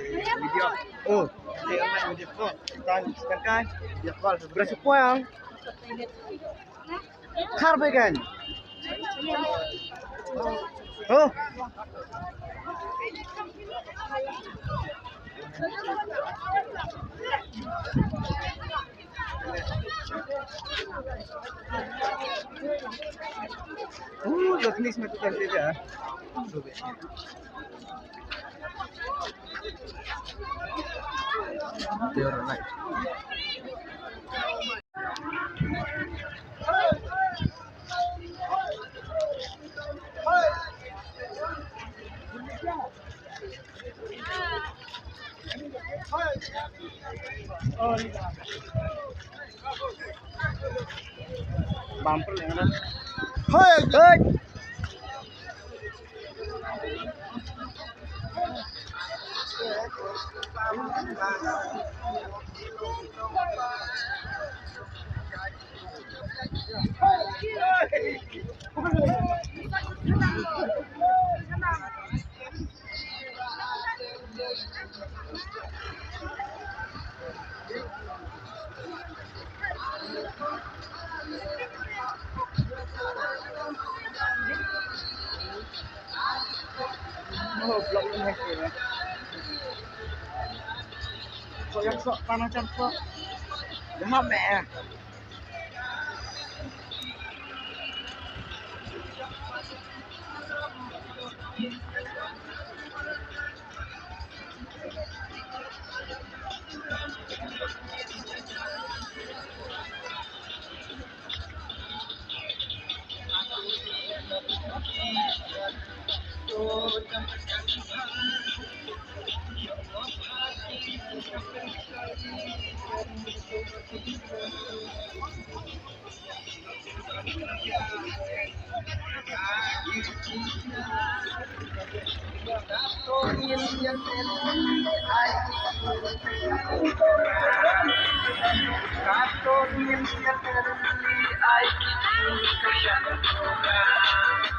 Video. Oh, saya main video call. Sedangkan video call berapa poin? Karbegan. Oh. Joknis में तो करते जा You're right. Bumper lengan. Hey, good. Oh, blok ni macam. Kau yang sok tanah campur. Dah mek.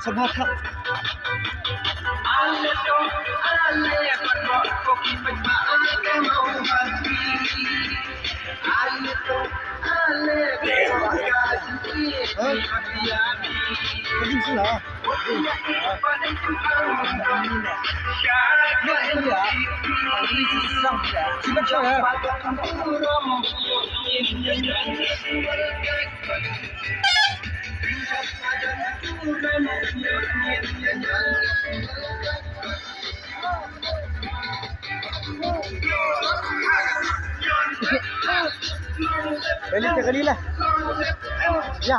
Sebatak. Balik sekali lah. Ya.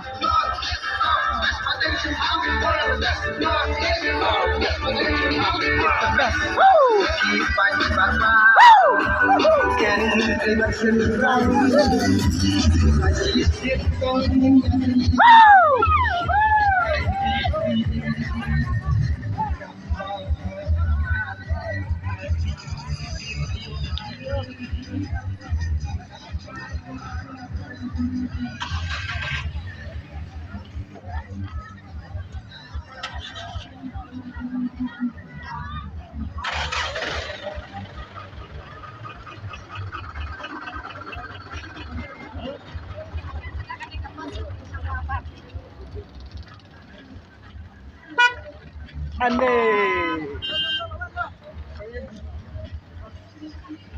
Andai.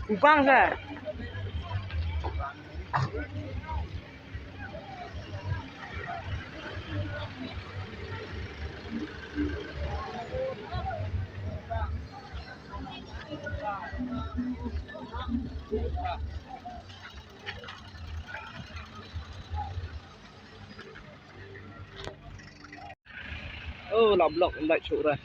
Kupang sah. Oh, lah blok light show dah.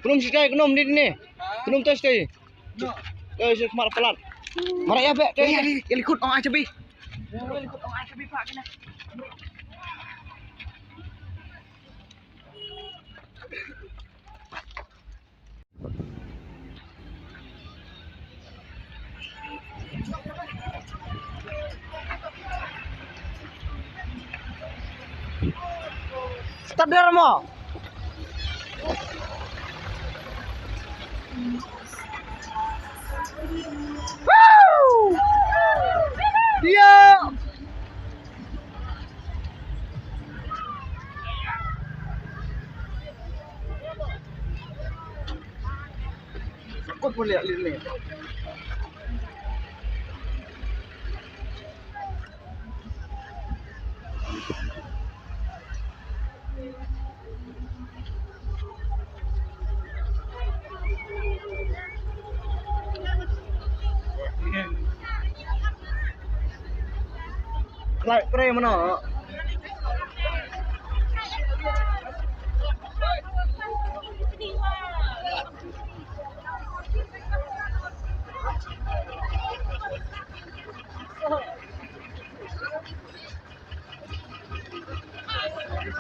Kunum sikai kunum ni. Kunum tes tadi. Eh, smart pelat. Marak ya bek teh. Yang ikut orang aja bi. Ikut orang aja bi pak kena. Tadar mo. Woo! Dia. Aku pun lihat ini. Like pre mana?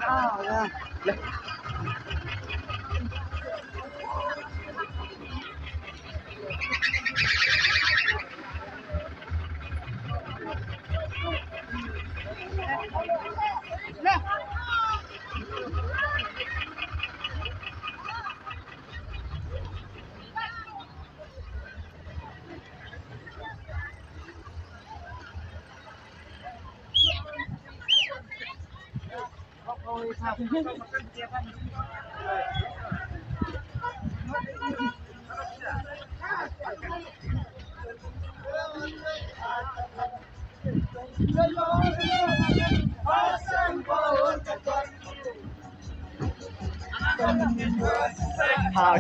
Ah, ya.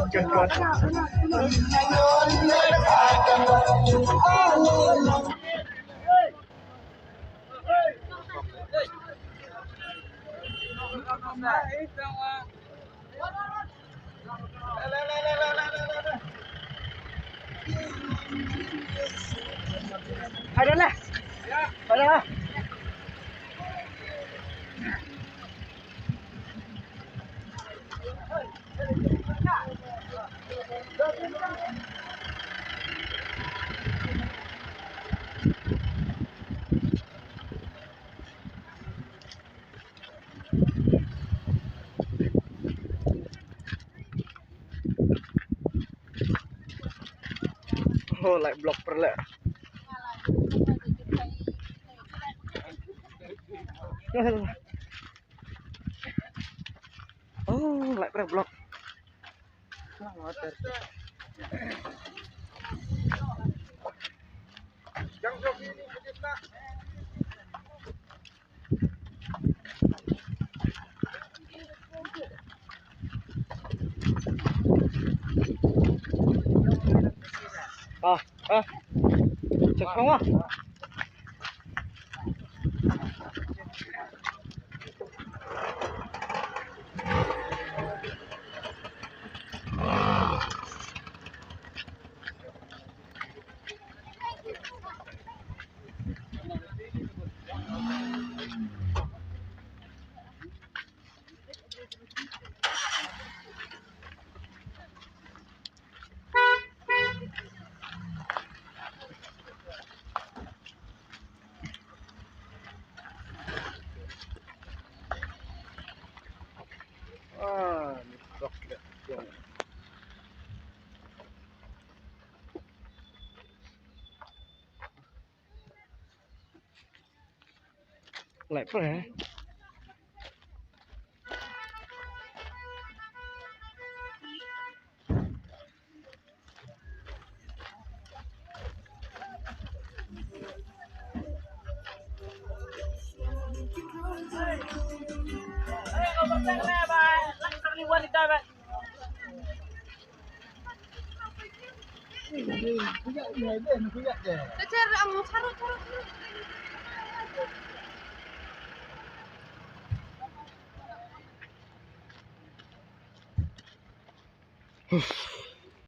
Cekot. Ada lah. Ada lah. Oh, like block per lah. Oh, like per block. Cek kamu. Like per ya. Kejar ang sarut-sarut.